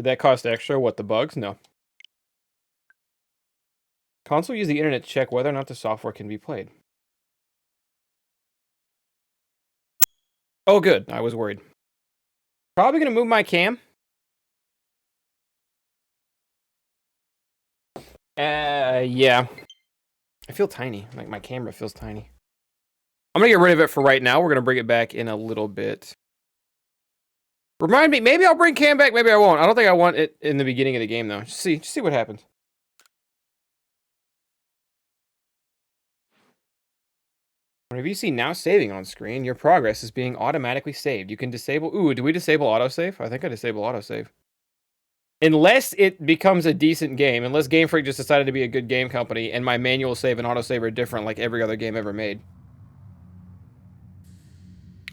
that cost extra? What, the bugs? No. Console use the internet to check whether or not the software can be played. Oh, good. I was worried. Probably gonna move my cam. Yeah. I feel tiny. Like, my camera feels tiny. I'm gonna get rid of it for right now. We're gonna bring it back in a little bit. Remind me, maybe I'll bring cam back, maybe I won't. I don't think I want it in the beginning of the game, though. Just see what happens. Whenever you see now saving on screen, your progress is being automatically saved. You can disable... Ooh, do we disable autosave? I think I disable autosave. Unless it becomes a decent game. Unless Game Freak just decided to be a good game company and my manual save and autosave are different like every other game ever made.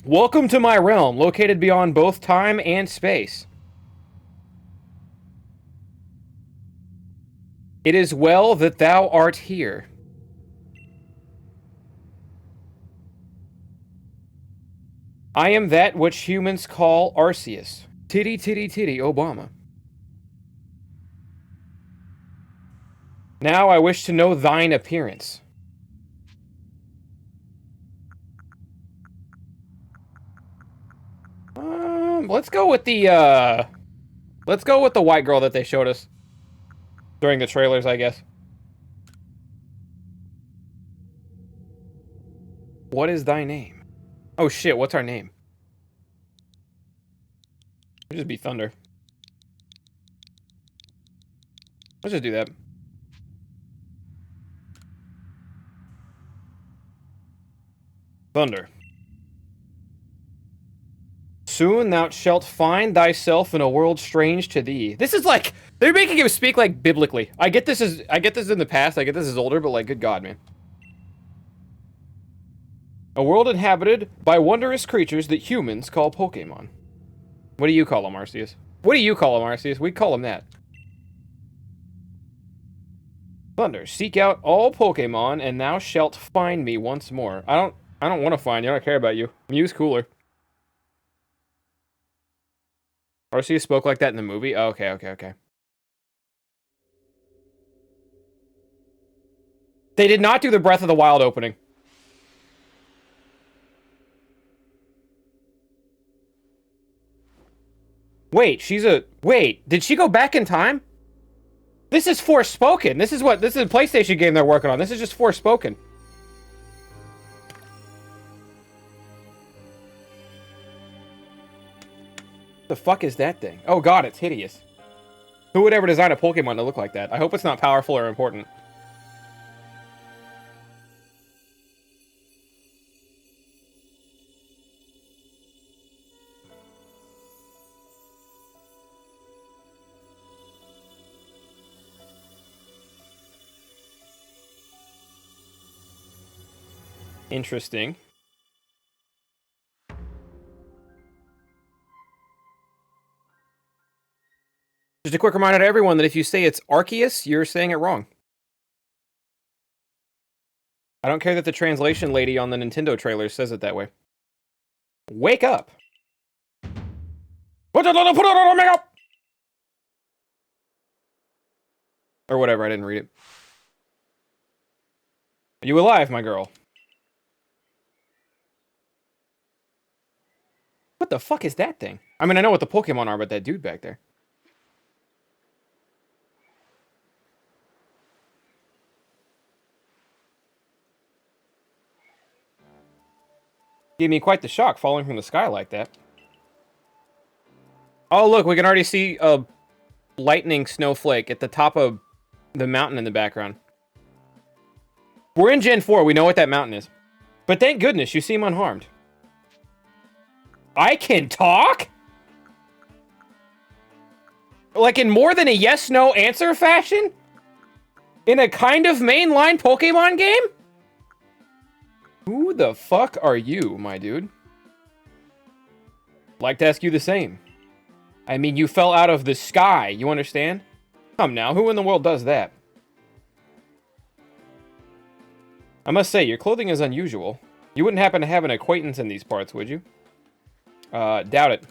Welcome to my realm, located beyond both time and space. It is well that thou art here. I am that which humans call Arceus. Titty, titty, titty, Obama. Now I wish to know thine appearance. Let's go with the, let's go with the white girl that they showed us. During the trailers, I guess. What is thy name? Oh shit, what's our name? It'll just be Thunder. Let's just do that. Thunder. Soon thou shalt find thyself in a world strange to thee. This is like, they're making him speak like biblically. I get this in the past, I get this is older, but like, good God, man. A world inhabited by wondrous creatures that humans call Pokemon. What do you call them, Arceus? What do you call them, Arceus? We call them that. Thunder, seek out all Pokemon, and thou shalt find me once more. I don't want to find you. I don't care about you. Mew's cooler. Arceus spoke like that in the movie? Oh, okay. They did not do the Breath of the Wild opening. Wait, wait, did she go back in time? This is Forspoken. This is a PlayStation game they're working on. This is just Forspoken. The fuck is that thing? Oh god, it's hideous. Who would ever design a Pokemon to look like that? I hope it's not powerful or important. Interesting. Just a quick reminder to everyone that if you say it's Arceus, you're saying it wrong. I don't care that the translation lady on the Nintendo trailer says it that way. Wake up! Put it on makeup! Or whatever, I didn't read it. Are you alive, my girl? What the fuck is that thing? I mean, I know what the Pokemon are, but that dude back there. Gave me quite the shock falling from the sky like that. Oh, look, we can already see a lightning snowflake at the top of the mountain in the background. We're in Gen 4. We know what that mountain is. But thank goodness you seem unharmed. I can talk? Like in more than a yes-no answer fashion? In a kind of mainline Pokemon game? Who the fuck are you, my dude? Like to ask you the same. I mean, you fell out of the sky, you understand? Come now, who in the world does that? I must say, your clothing is unusual. You wouldn't happen to have an acquaintance in these parts, would you? Doubt it.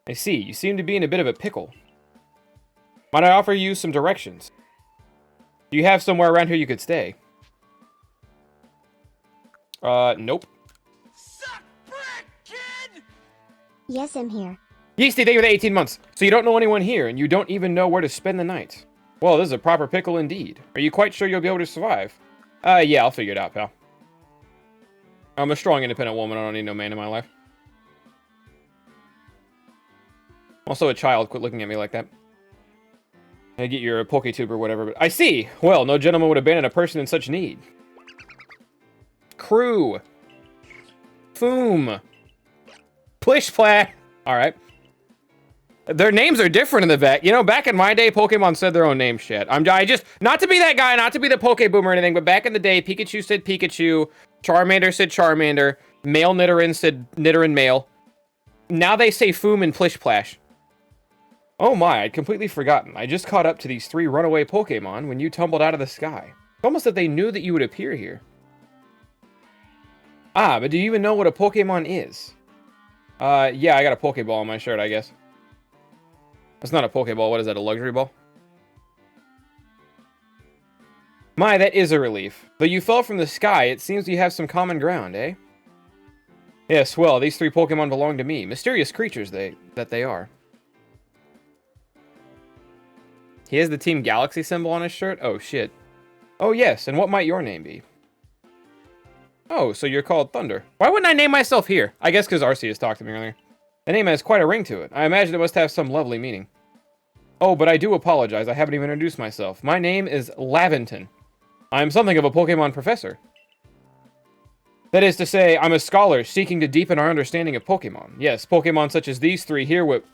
I see. You seem to be in a bit of a pickle. Might I offer you some directions? Do you have somewhere around here you could stay? Nope. Suck brick, kid! Yes, I'm here. Yeasty, thank you for the 18 months. So you don't know anyone here, and you don't even know where to spend the night. Well, this is a proper pickle indeed. Are you quite sure you'll be able to survive? Yeah, I'll figure it out, pal. I'm a strong, independent woman. I don't need no man in my life. Also a child. Quit looking at me like that. I get your PokeTube or whatever, but I see. Well, no gentleman would abandon a person in such need. Crew. Foom. Plish-plah. Alright. Their names are different in the back. You know, back in my day, Pokemon said their own names, shit. I just, not to be that guy, not to be the Pokeboomer or anything, but back in the day, Pikachu said Pikachu, Charmander said Charmander, Male Nidoran said Nidoran Male. Now they say Foom and Plish-Plash. Oh my, I'd completely forgotten. I just caught up to these 3 runaway Pokemon when you tumbled out of the sky. It's almost that they knew that you would appear here. Ah, but do you even know what a Pokemon is? Yeah, I got a Pokeball on my shirt, I guess. That's not a Pokeball. What is that, a luxury ball? My, that is a relief. Though you fell from the sky, it seems you have some common ground, eh? Yes, well, these 3 Pokemon belong to me. Mysterious creatures that they are. He has the Team Galaxy symbol on his shirt? Oh, shit. Oh, yes, and what might your name be? Oh, so you're called Thunder. Why wouldn't I name myself here? I guess because Arceus talked to me earlier. The name has quite a ring to it. I imagine it must have some lovely meaning. Oh, but I do apologize. I haven't even introduced myself. My name is Laventon. I'm something of a Pokemon professor. That is to say, I'm a scholar seeking to deepen our understanding of Pokemon. Yes, Pokemon such as these 3 here with...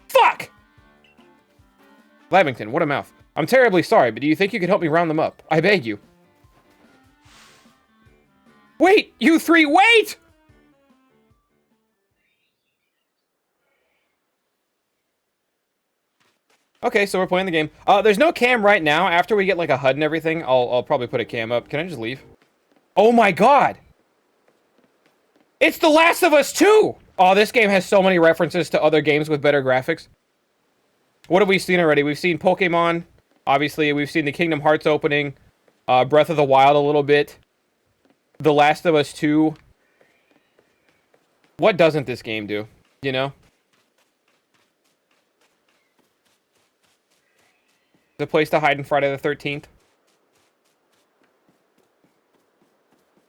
Fuck! Lavington, what a mouth. I'm terribly sorry, but do you think you could help me round them up? I beg you. Wait! You 3, wait! Okay, so we're playing the game. There's no cam right now. After we get like a HUD and everything, I'll probably put a cam up. Can I just leave? Oh my god! It's The Last of Us 2! Oh, this game has so many references to other games with better graphics. What have we seen already? We've seen Pokemon, obviously. We've seen the Kingdom Hearts opening. Breath of the Wild a little bit. The Last of Us 2. What doesn't this game do? You know? The place to hide in Friday the 13th.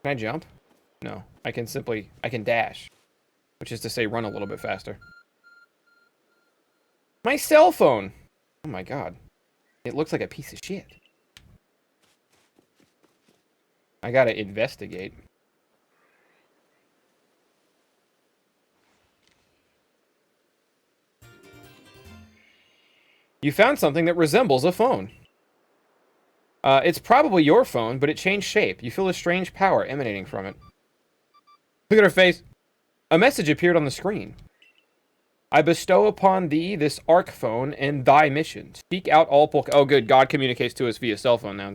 Can I jump? No. I can dash. Which is to say run a little bit faster. My cell phone! Oh my god. It looks like a piece of shit. I gotta investigate. You found something that resembles a phone. It's probably your phone, but it changed shape. You feel a strange power emanating from it. Look at her face. A message appeared on the screen. I bestow upon thee this Arc phone and thy mission. Seek out all Oh, good. God communicates to us via cell phone now.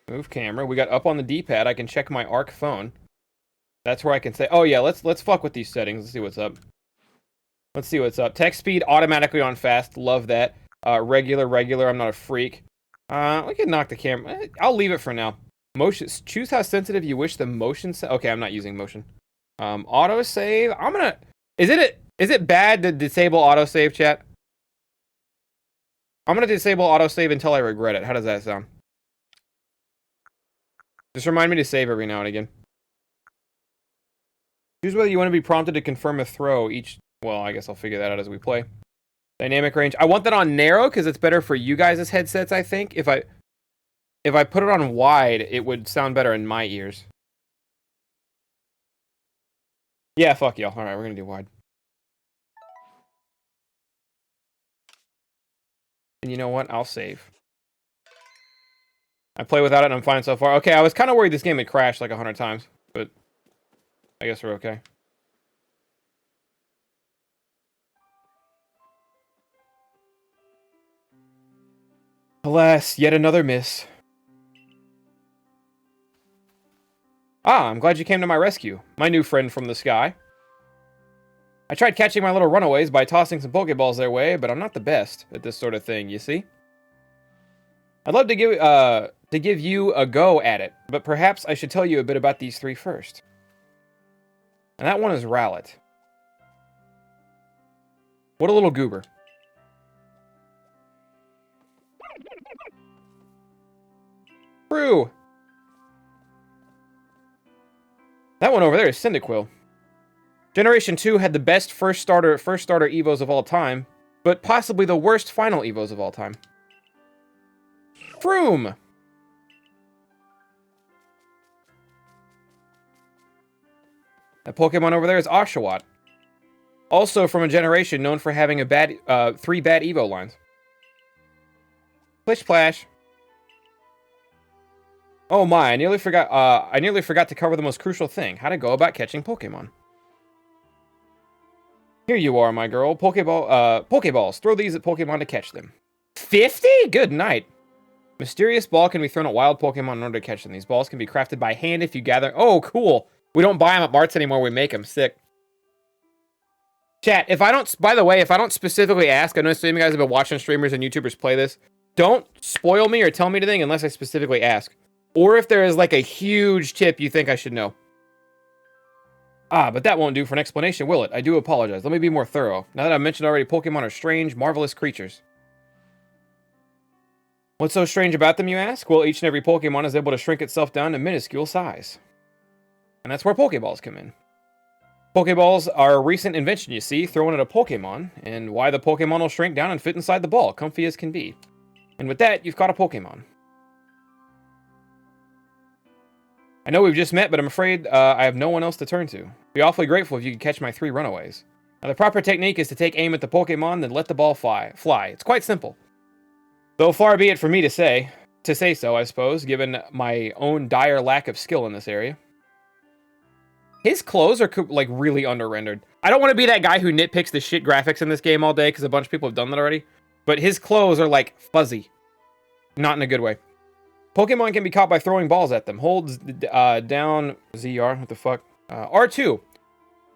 Move camera. We got up on the D-pad. I can check my Arc phone. That's where I can say, oh yeah, let's fuck with these settings. Let's see what's up. Let's see what's up. Text speed automatically on fast. Love that. Regular. I'm not a freak. We can knock the camera. I'll leave it for now. Motion. Choose how sensitive you wish the motion. Okay, I'm not using motion. Autosave. I'm gonna. Is it bad to disable autosave, chat? I'm gonna disable autosave until I regret it. How does that sound? Just remind me to save every now and again. Choose whether you want to be prompted to confirm a throw each... Well, I guess I'll figure that out as we play. Dynamic range. I want that on narrow because it's better for you guys' headsets, I think. If I put it on wide, it would sound better in my ears. Yeah, fuck y'all. Alright, we're gonna do wide. And you know what? I'll save. I play without it and I'm fine so far. Okay, I was kind of worried this game had crashed like 100 times. But I guess we're okay. Alas, yet another miss. Ah, I'm glad you came to my rescue, my new friend from the sky. I tried catching my little runaways by tossing some Pokeballs their way, but I'm not the best at this sort of thing, you see? I'd love to give you a go at it, but perhaps I should tell you a bit about these three first. And that one is Rowlet. What a little goober. True. That one over there is Cyndaquil. Generation 2 had the best first starter Evos of all time, but possibly the worst final Evos of all time. Froom! That Pokemon over there is Oshawott. Also from a generation known for having a bad, 3 bad Evo lines. Splish Splash. Oh my, I nearly forgot to cover the most crucial thing, how to go about catching Pokemon. Here you are, my girl. Pokeballs. Throw these at Pokemon to catch them. 50? Good night. Mysterious ball can be thrown at wild Pokemon in order to catch them. These balls can be crafted by hand if you gather... Oh, cool. We don't buy them at Marts anymore. We make them. Sick. Chat, by the way, if I don't specifically ask, I know some of you guys have been watching streamers and YouTubers play this. Don't spoil me or tell me anything unless I specifically ask. Or if there is like a huge tip you think I should know. Ah, but that won't do for an explanation, will it? I do apologize. Let me be more thorough. Now that I've mentioned already, Pokemon are strange, marvelous creatures. What's so strange about them, you ask? Well, each and every Pokemon is able to shrink itself down to minuscule size. And that's where Pokeballs come in. Pokeballs are a recent invention, you see, thrown at a Pokemon, and why the Pokemon will shrink down and fit inside the ball, comfy as can be. And with that, you've caught a Pokemon. I know we've just met, but I'm afraid I have no one else to turn to. Be awfully grateful if you could catch my 3 runaways. Now, the proper technique is to take aim at the Pokemon, then let the ball fly. It's quite simple. Though far be it for me to say so, I suppose, given my own dire lack of skill in this area. His clothes are, like, really under-rendered. I don't want to be that guy who nitpicks the shit graphics in this game all day, because a bunch of people have done that already. But his clothes are, like, fuzzy. Not in a good way. Pokemon can be caught by throwing balls at them. Hold down ZR, what the fuck? R2 to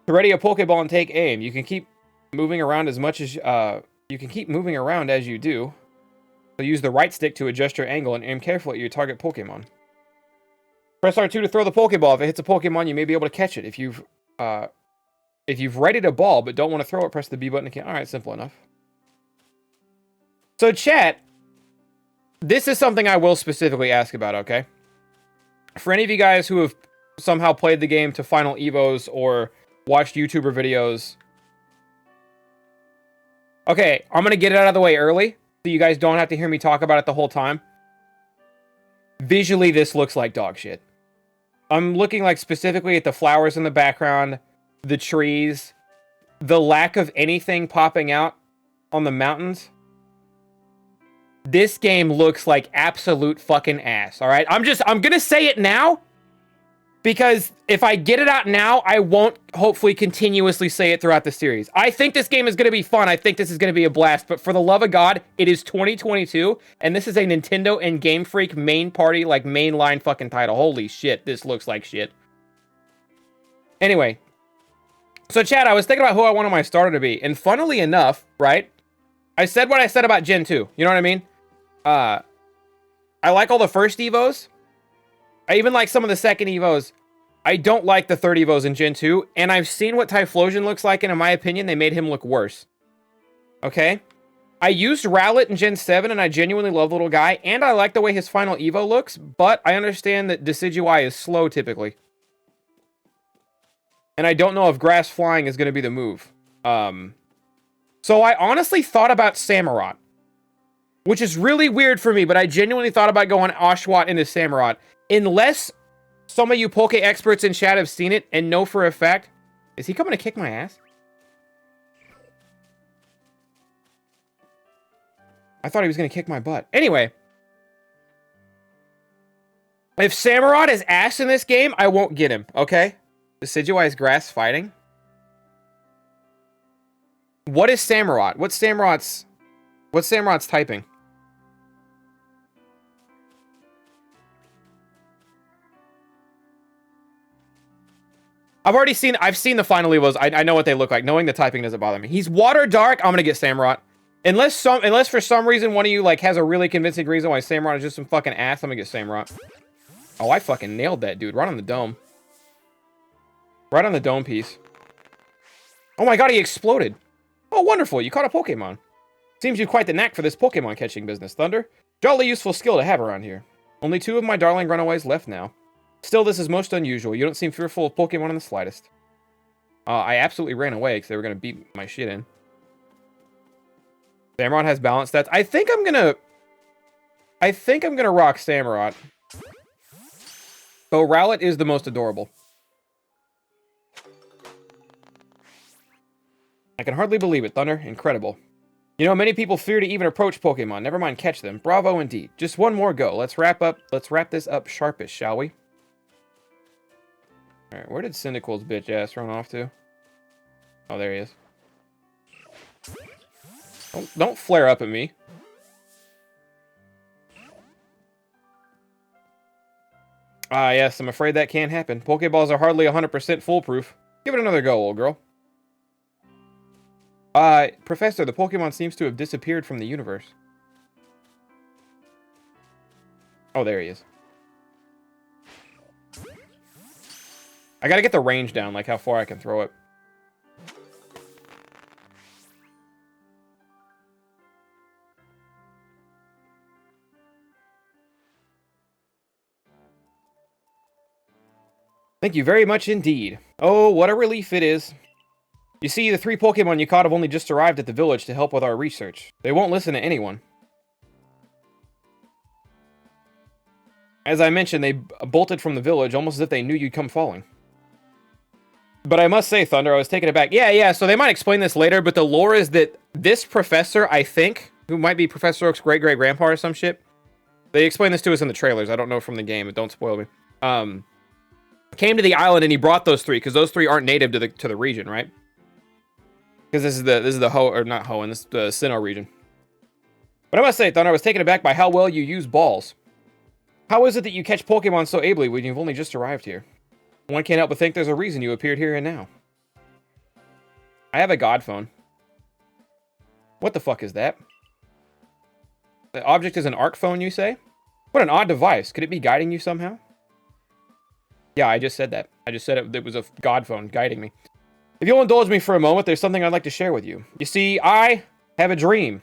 ready a Pokeball and take aim. You can keep moving around as you do. So use the right stick to adjust your angle and aim carefully at your target Pokemon. Press R2 to throw the Pokeball. If it hits a Pokemon, you may be able to catch it. If you've readied a ball but don't want to throw it, press the B button again. All right, simple enough. So chat. This is something I will specifically ask about, okay? For any of you guys who have somehow played the game to final Evos or watched YouTuber videos. Okay, I'm going to get it out of the way early, so you guys don't have to hear me talk about it the whole time. Visually, this looks like dog shit. I'm looking like specifically at the flowers in the background, the trees, the lack of anything popping out on the mountains. This game looks like absolute fucking ass, alright? I'm gonna say it now, because if I get it out now, I won't hopefully continuously say it throughout the series. I think this game is gonna be fun, I think this is gonna be a blast, but for the love of God, it is 2022, and this is a Nintendo and Game Freak main party, like, mainline fucking title. Holy shit, this looks like shit. Anyway. So, chat, I was thinking about who I wanted my starter to be, and funnily enough, right? I said what I said about Gen 2, you know what I mean? I like all the first Evos. I even like some of the second Evos. I don't like the third Evos in Gen 2. And I've seen what Typhlosion looks like, and in my opinion, they made him look worse. Okay? I used Rowlet in Gen 7, and I genuinely love the little guy. And I like the way his final Evo looks, but I understand that Decidueye is slow, typically. And I don't know if Grass Flying is going to be the move. So I honestly thought about Samurott. Which is really weird for me, but I genuinely thought about going Oshawott into Samurott. Unless some of you Poke experts in chat have seen it and know for a fact. Is he coming to kick my ass? I thought he was going to kick my butt. Anyway. If Samurott is ass in this game, I won't get him, okay? Decidueye is grass fighting. What is Samurott? What's Samurott's typing? I've seen the final Evos. I know what they look like. Knowing the typing doesn't bother me. He's Water Dark. I'm gonna get Samurott. Unless for some reason one of you like has a really convincing reason why Samurott is just some fucking ass, I'm gonna get Samurott. Oh, I fucking nailed that, dude. Right on the dome. Right on the dome piece. Oh my god, he exploded. Oh, wonderful. You caught a Pokemon. Seems you've quite the knack for this Pokemon catching business, Thunder. Jolly useful skill to have around here. Only 2 of my darling runaways left now. Still, this is most unusual. You don't seem fearful of Pokemon in the slightest. I absolutely ran away because they were going to beat my shit in. Samurott has balance stats. I think I'm gonna rock Samurott. Though Rowlet is the most adorable. I can hardly believe it, Thunder. Incredible. You know, many people fear to even approach Pokemon. Never mind catch them. Bravo indeed. Just one more go. Let's wrap this up sharpish, shall we? Alright, where did Cyndaquil's bitch ass run off to? Oh, there he is. Don't flare up at me. Ah, yes, I'm afraid that can't happen. Pokeballs are hardly 100% foolproof. Give it another go, old girl. Professor, the Pokemon seems to have disappeared from the universe. Oh, there he is. I gotta get the range down, like how far I can throw it. Thank you very much indeed. Oh, what a relief it is. You see, the 3 Pokemon you caught have only just arrived at the village to help with our research. They won't listen to anyone. As I mentioned, they bolted from the village almost as if they knew you'd come falling. But I must say, Thunder, I was taken aback. Yeah, so they might explain this later, but the lore is that this professor, I think, who might be Professor Oak's great-great-grandpa or some shit, they explained this to us in the trailers. I don't know from the game, but don't spoil me. Came to the island and he brought those 3, because those 3 aren't native to the region, right? Because this is the Ho, or not Hoenn, this is the Sinnoh region. But I must say, Thunder, I was taken aback by how well you use balls. How is it that you catch Pokemon so ably when you've only just arrived here? One can't help but think there's a reason you appeared here and now. I have a god phone. What the fuck is that? The object is an ARC phone, you say? What an odd device. Could it be guiding you somehow? Yeah, I just said that. I just said it was a god phone guiding me. If you'll indulge me for a moment, there's something I'd like to share with you. You see, I have a dream.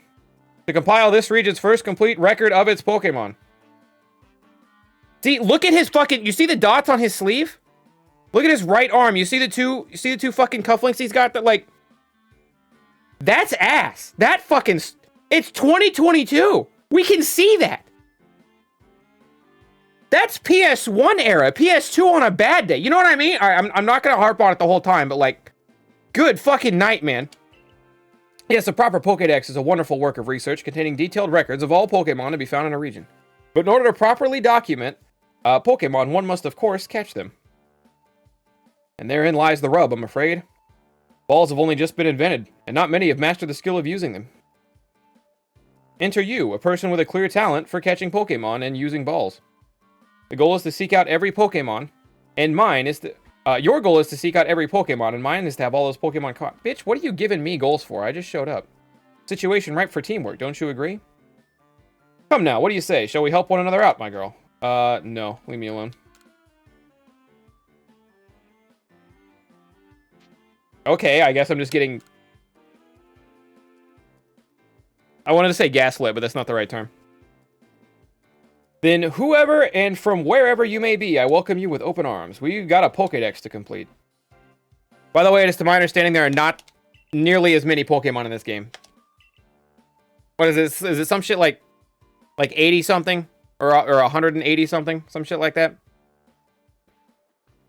To compile this region's first complete record of its Pokemon. See, look at his fucking... You see the dots on his sleeve? Look at his right arm. You see the two fucking cufflinks he's got that, like... That's ass. That fucking... It's 2022. We can see that. That's PS1 era. PS2 on a bad day. You know what I mean? All right, I'm not going to harp on it the whole time, but, like... Good fucking night, man. Yes, a proper Pokédex is a wonderful work of research containing detailed records of all Pokemon to be found in a region. But in order to properly document Pokemon, one must, of course, catch them. And therein lies the rub, I'm afraid. Balls have only just been invented, and not many have mastered the skill of using them. Enter you, a person with a clear talent for catching Pokemon and using balls. The goal is to seek out every Pokemon, and mine is to... your goal is to seek out every Pokemon, and mine is to have all those Pokemon caught. Bitch, what are you giving me goals for? I just showed up. Situation ripe for teamwork, don't you agree? Come now, what do you say? Shall we help one another out, my girl? No. Leave me alone. Okay, I guess I'm just getting... I wanted to say gaslit, but that's not the right term. Then whoever and from wherever you may be, I welcome you with open arms. We've got a Pokédex to complete. By the way, it is to my understanding there are not nearly as many Pokemon in this game. What is this? Is it some shit like 80-something? Or 180-something? Some shit like that?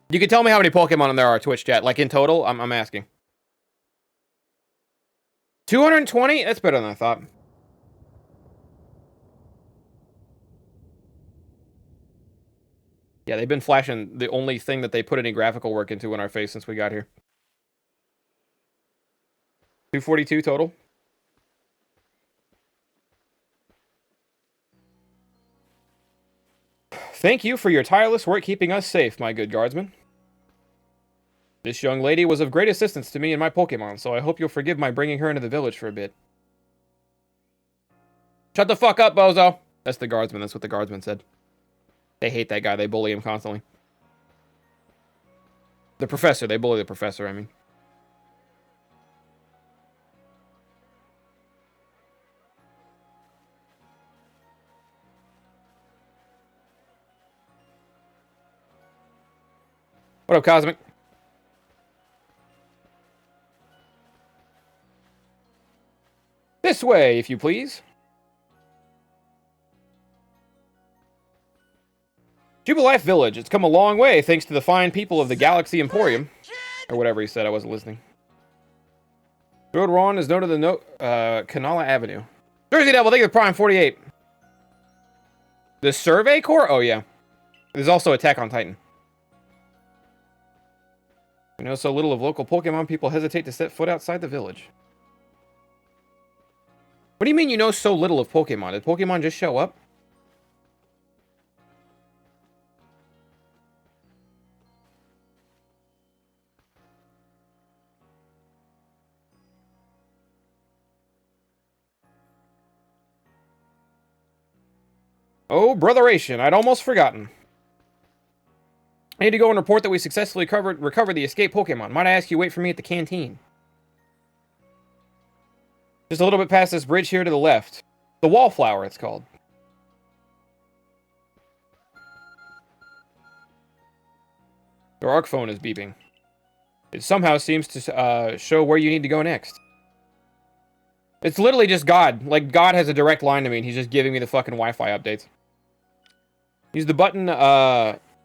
You can tell me how many Pokemon there are, Twitch chat. Like in total? I'm asking. 220? That's better than I thought. Yeah, they've been flashing the only thing that they put any graphical work into in our face since we got here. 242 total. Thank you for your tireless work keeping us safe, my good guardsman. This young lady was of great assistance to me and my Pokemon, so I hope you'll forgive my bringing her into the village for a bit. Shut the fuck up, bozo! That's the guardsman. That's what the guardsman said. They hate that guy. They bully him constantly. The professor. They bully the professor, I mean. What up, Cosmic? This way, if you please. Jubilife Village. It's come a long way thanks to the fine people of the Galaxy Emporium. Or whatever he said, I wasn't listening. The road we're on is known to the Kanala Avenue. Jersey Devil, thank you for Prime 48. The Survey Corps? Oh, yeah. There's also Attack on Titan. We know so little of local Pokemon, people hesitate to set foot outside the village. What do you mean you know so little of Pokemon? Did Pokemon just show up? Oh, brotheration, I'd almost forgotten. I need to go and report that we successfully recovered the escaped Pokemon. Might I ask you wait for me at the canteen? Just a little bit past this bridge here to the left. The Wallflower, it's called. Your arc phone is beeping. It somehow seems to show where you need to go next. It's literally just God. Like, God has a direct line to me, and he's just giving me the fucking Wi-Fi updates. Use the button,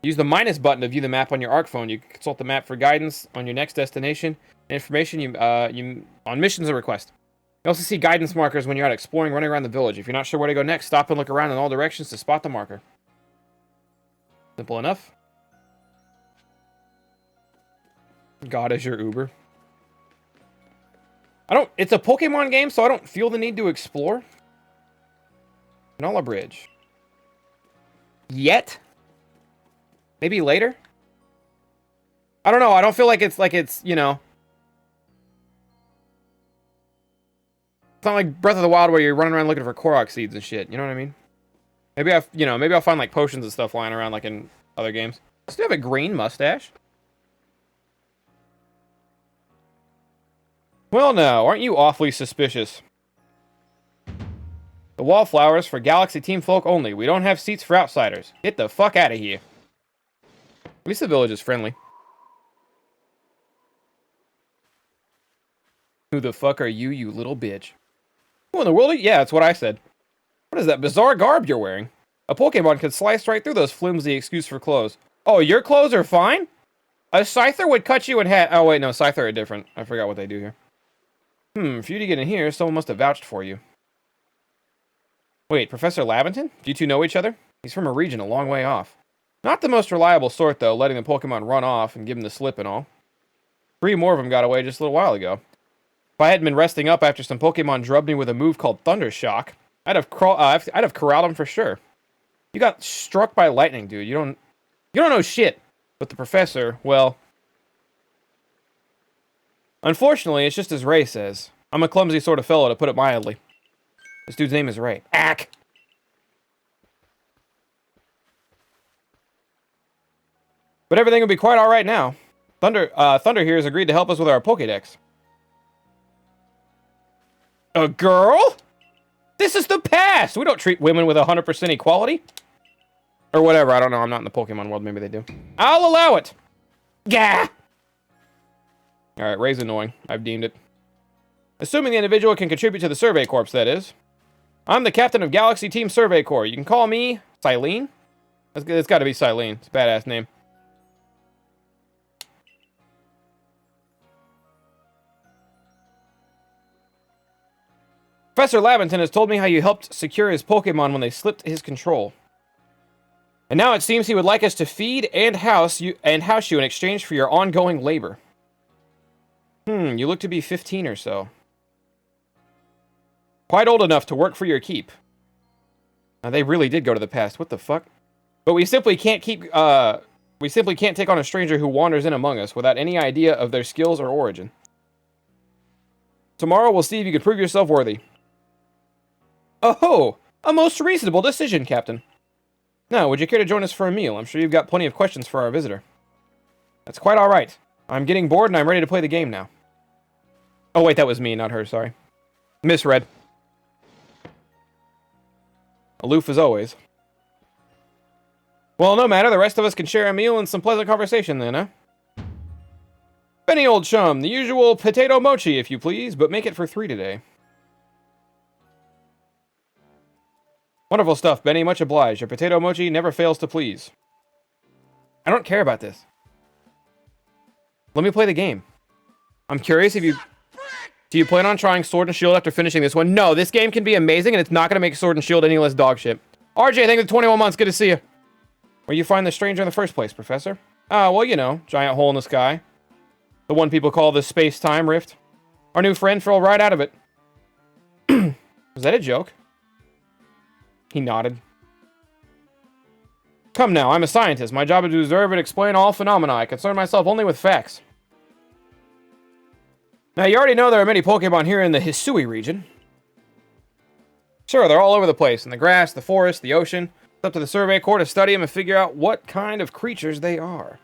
use the minus button to view the map on your arc phone. You can consult the map for guidance on your next destination. Information on missions or requests. You also see guidance markers when you're out exploring, running around the village. If you're not sure where to go next, stop and look around in all directions to spot the marker. Simple enough. God is your Uber. It's a Pokemon game, so I don't feel the need to explore. Nala Bridge. Yet? Maybe later? I don't know. I don't feel like it's, you know. It's not like Breath of the Wild where you're running around looking for Korok seeds and shit. You know what I mean? Maybe maybe I'll find like potions and stuff lying around like in other games. Does he have a green mustache? Well, no. Aren't you awfully suspicious? The Wallflowers for Galaxy Team folk only. We don't have seats for outsiders. Get the fuck out of here. At least the village is friendly. Who the fuck are you, you little bitch? Who in the world? Yeah, that's what I said. What is that bizarre garb you're wearing? A Pokemon could slice right through those flimsy excuse for clothes. Oh, your clothes are fine? A Scyther would cut you in half. Oh, wait, no, Scyther are different. I forgot what they do here. For you to get in here, someone must have vouched for you. Wait, Professor Laventon? Do you two know each other? He's from a region a long way off. Not the most reliable sort, though, letting the Pokemon run off and give him the slip and all. 3 more of them got away just a little while ago. If I hadn't been resting up after some Pokemon drubbed me with a move called Thunder Shock, I'd have corralled him for sure. You got struck by lightning, dude. You don't know shit. But the professor, well... Unfortunately, it's just as Ray says. I'm a clumsy sort of fellow, to put it mildly. This dude's name is Ray. Ack! But everything will be quite alright now. Thunder here has agreed to help us with our Pokédex. A girl? This is the past! We don't treat women with 100% equality. Or whatever, I don't know. I'm not in the Pokemon world. Maybe they do. I'll allow it! Gah! Alright, Ray's annoying. I've deemed it. Assuming the individual can contribute to the Survey Corps, that is. I'm the captain of Galaxy Team Survey Corps. You can call me Silene. It's got to be Silene. It's a badass name. Professor Laventon has told me how you helped secure his Pokemon when they slipped his control. And now it seems he would like us to feed and house you in exchange for your ongoing labor. You look to be 15 or so. Quite old enough to work for your keep. Now, they really did go to the past. What the fuck? But we simply can't keep We simply can't take on a stranger who wanders in among us without any idea of their skills or origin. Tomorrow we'll see if you can prove yourself worthy. Oh, a most reasonable decision, Captain. Now, would you care to join us for a meal? I'm sure you've got plenty of questions for our visitor. That's quite all right. I'm getting bored and I'm ready to play the game now. Oh, wait, that was me, not her, sorry. Misread. Aloof as always. Well, no matter, the rest of us can share a meal and some pleasant conversation then, huh? Benny, old chum, the usual potato mochi, if you please, but make it for 3 today. Wonderful stuff, Benny, much obliged. Your potato mochi never fails to please. I don't care about this. Let me play the game. I'm curious if you... Do you plan on trying Sword and Shield after finishing this one? No, this game can be amazing, and it's not going to make Sword and Shield any less dog shit. RJ, thank you for 21 months. Good to see you. Where'd you find the stranger in the first place, Professor? Ah, well, you know, giant hole in the sky. The one people call the space-time rift. Our new friend fell right out of it. Was that a joke? He nodded. Come now, I'm a scientist. My job is to observe and explain all phenomena. I concern myself only with facts. Now, you already know there are many Pokemon here in the Hisui region. Sure, they're all over the place. In the grass, the forest, the ocean. It's up to the Survey Corps to study them and figure out what kind of creatures they are.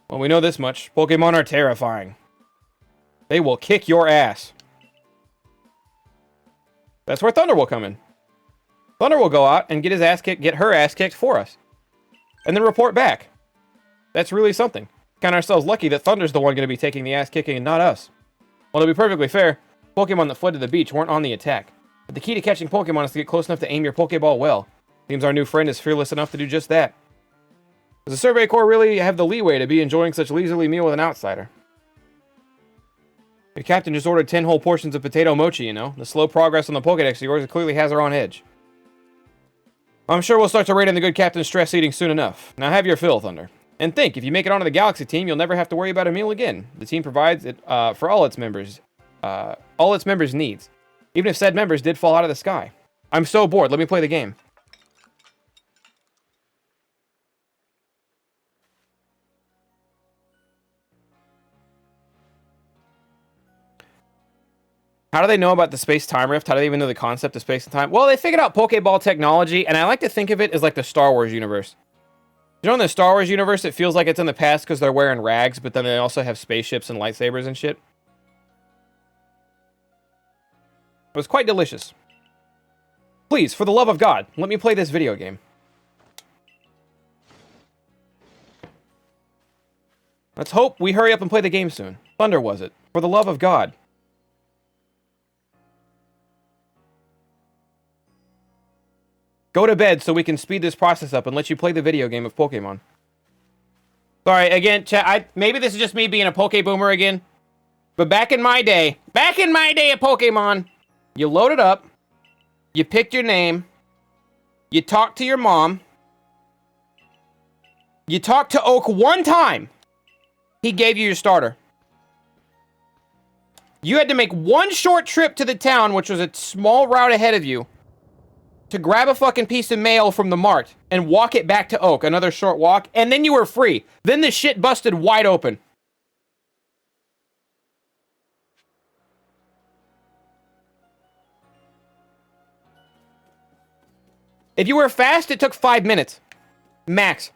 Well, we know this much. Pokemon are terrifying. They will kick your ass. That's where Thunder will come in. Thunder will go out and get his ass kicked, get her ass kicked for us. And then report back. That's really something. Count ourselves lucky that Thunder's the one going to be taking the ass kicking and not us. Well, to be perfectly fair, Pokemon that fled to the beach weren't on the attack. But the key to catching Pokemon is to get close enough to aim your Pokeball well. Seems our new friend is fearless enough to do just that. Does the Survey Corps really have the leeway to be enjoying such a leisurely meal with an outsider? Your captain just ordered 10 whole portions of potato mochi, you know. The slow progress on the Pokedex of yours clearly has her on edge. I'm sure we'll start to rate in the good captain's stress eating soon enough. Now have your fill, Thunder. And think, if you make it onto the Galaxy team, you'll never have to worry about a meal again. The team provides it for all its members' needs. Even if said members did fall out of the sky. I'm so bored, let me play the game. How do they know about the space-time rift? How do they even know the concept of space and time? Well, they figured out Pokeball technology, and I like to think of it as like the Star Wars universe. You know, in the Star Wars universe, it feels like it's in the past because they're wearing rags, but then they also have spaceships and lightsabers and shit. It was quite delicious. Please, for the love of God, let me play this video game. Let's hope we hurry up and play the game soon. Thunder was it. For the love of God. Go to bed so we can speed this process up and let you play the video game of Pokemon. Sorry, again, chat, maybe this is just me being a Pokeboomer again. But back in my day at Pokemon, you loaded up, you picked your name, you talked to your mom, you talked to Oak one time, he gave you your starter. You had to make one short trip to the town, which was a small route ahead of you, to grab a fucking piece of mail from the mart and walk it back to Oak, another short walk, and then you were free. Then the shit busted wide open. If you were fast, it took 5 minutes. Max.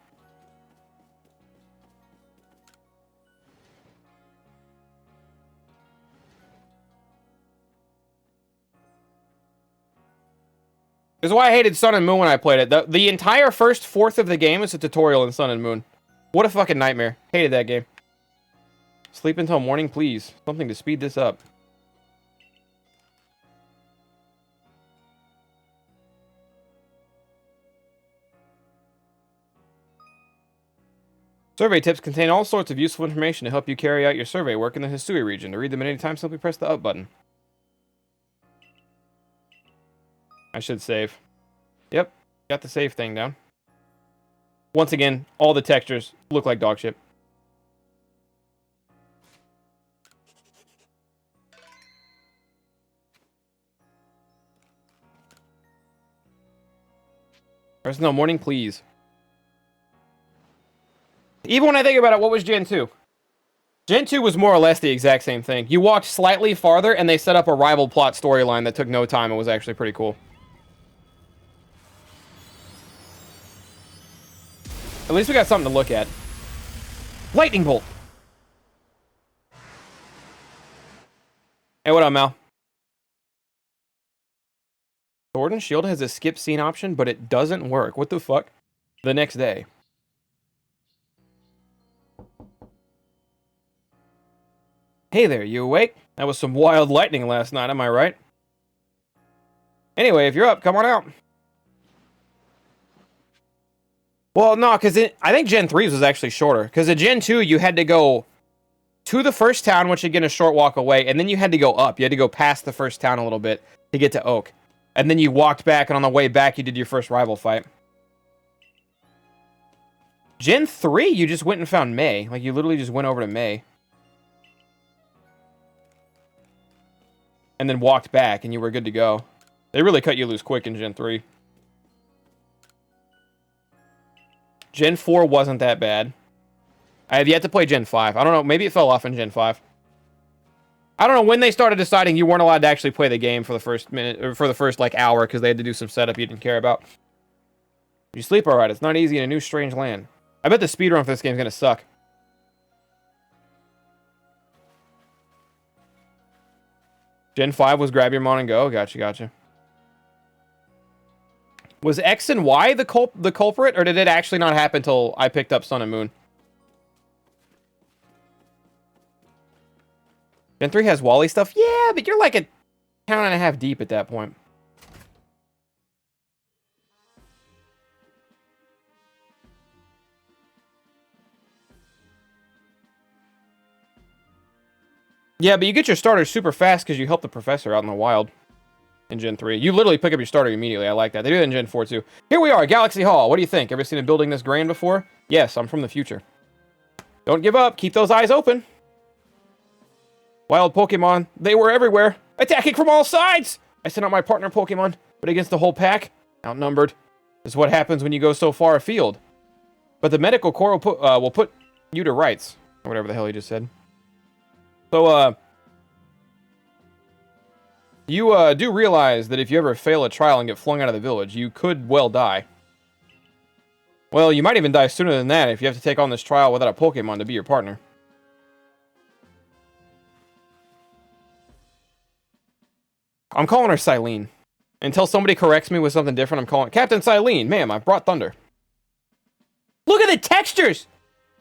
This is why I hated Sun and Moon when I played it. The entire first fourth of the game is a tutorial in Sun and Moon. What a fucking nightmare. Hated that game. Sleep until morning, please. Something to speed this up. Survey tips contain all sorts of useful information to help you carry out your survey work in the Hisui region. To read them at any time, simply press the up button. I should save. Yep, got the save thing down. Once again, all the textures look like dog shit. Rest no morning, please. Even when I think about it, what was Gen 2? Gen 2 was more or less the exact same thing. You walked slightly farther, and they set up a rival plot storyline that took no time and was actually pretty cool. At least we got something to look at. Lightning Bolt! Hey, what up, Mal? Sword and Shield has a skip scene option, but it doesn't work. What the fuck? The next day. Hey there, you awake? That was some wild lightning last night, am I right? Anyway, if you're up, come on out. Well, no, because I think Gen 3's was actually shorter. Because at Gen 2, you had to go to the first town, which again, a short walk away, and then you had to go up. You had to go past the first town a little bit to get to Oak. And then you walked back, and on the way back, you did your first rival fight. Gen 3, you just went and found May. Like, you literally just went over to May. And then walked back, and you were good to go. They really cut you loose quick in Gen 3. Gen 4 wasn't that bad. I have yet to play Gen 5. I don't know, maybe it fell off in Gen 5. I don't know when they started deciding you weren't allowed to actually play the game for the first minute, or for the first, like, hour, because they had to do some setup you didn't care about. You sleep alright, it's not easy in a new strange land. I bet the speedrun for this game is gonna suck. Gen 5 was grab your mon and go. Gotcha. Was X and Y the culprit, or did it actually not happen until I picked up Sun and Moon? Gen 3 has Wally stuff? Yeah, but you're like a town and a half deep at that point. Yeah, but you get your starters super fast because you help the professor out in the wild in Gen 3. You literally pick up your starter immediately. I like that. They do that in Gen 4 too. Here we are, Galaxy Hall. What do you think? Ever seen a building this grand before? Yes, I'm from the future. Don't give up. Keep those eyes open. Wild Pokemon. They were everywhere. Attacking from all sides! I sent out my partner Pokemon, but against the whole pack, outnumbered. This is what happens when you go so far afield. But the medical corps will put you to rights. Or whatever the hell he just said. So, you do realize that if you ever fail a trial and get flung out of the village, you could well die. Well, you might even die sooner than that if you have to take on this trial without a Pokemon to be your partner. I'm calling her Silene. Until somebody corrects me with something different, I'm calling Captain Silene. Ma'am, I brought thunder. Look at the textures!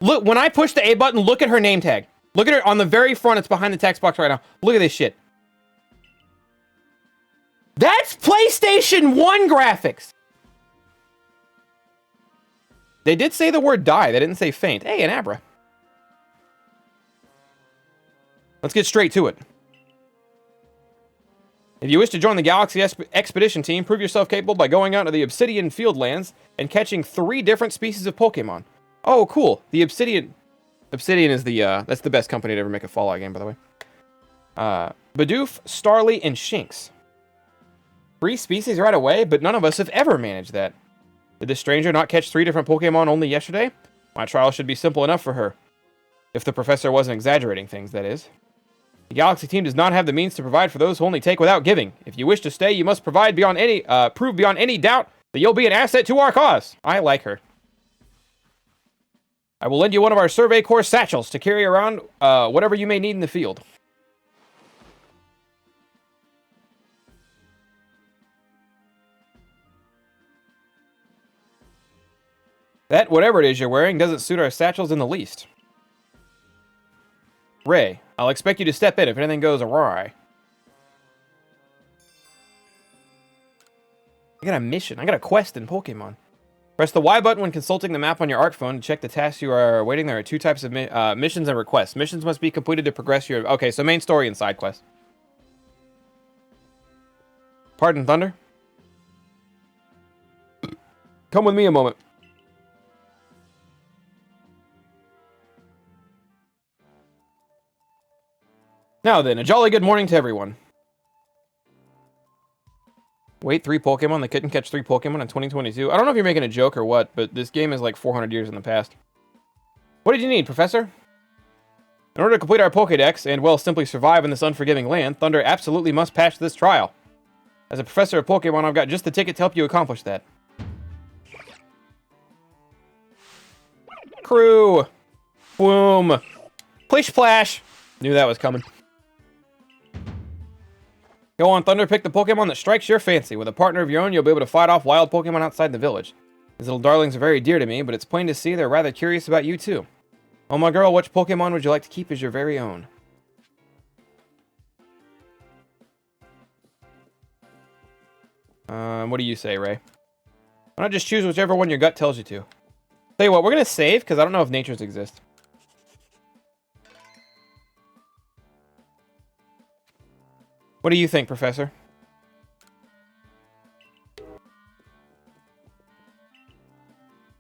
Look, when I push the A button, look at her name tag. Look at her on the very front. It's behind the text box right now. Look at this shit. That's PlayStation 1 graphics! They did say the word die. They didn't say faint. Hey, an Abra. Let's get straight to it. If you wish to join the Galaxy Expedition team, prove yourself capable by going out to the Obsidian Fieldlands and catching 3 different species of Pokemon. Oh, cool. The Obsidian is the, that's the best company to ever make a Fallout game, by the way. Bidoof, Starly, and Shinx. 3 species right away, but none of us have ever managed that. Did this stranger not catch 3 different Pokemon only yesterday? My trial should be simple enough for her. If the professor wasn't exaggerating things, that is. The Galaxy team does not have the means to provide for those who only take without giving. If you wish to stay, you must prove beyond any doubt that you'll be an asset to our cause. I like her. I will lend you one of our Survey Corps satchels to carry around whatever you may need in the field. That, whatever it is you're wearing, doesn't suit our satchels in the least. Ray, I'll expect you to step in if anything goes awry. I got a mission. I got a quest in Pokemon. Press the Y button when consulting the map on your ARC phone to check the tasks you are awaiting. There are 2 types of missions and requests. Missions must be completed to progress your... Okay, so main story and side quest. Pardon, Thunder? Come with me a moment. Now then, a jolly good morning to everyone. Wait, 3 Pokemon? They couldn't catch 3 Pokemon in 2022? I don't know if you're making a joke or what, but this game is like 400 years in the past. What did you need, Professor? In order to complete our Pokédex and, well, simply survive in this unforgiving land, Thunder absolutely must pass this trial. As a professor of Pokemon, I've got just the ticket to help you accomplish that. Crew! Boom! Plish Splash! Knew that was coming. Go on, Thunder, pick the Pokemon that strikes your fancy. With a partner of your own, you'll be able to fight off wild Pokemon outside the village. These little darlings are very dear to me, but it's plain to see they're rather curious about you, too. Oh, my girl, which Pokemon would you like to keep as your very own? What do you say, Ray? Why not just choose whichever one your gut tells you to? Tell you what, we're going to save, because I don't know if natures exist. What do you think, Professor?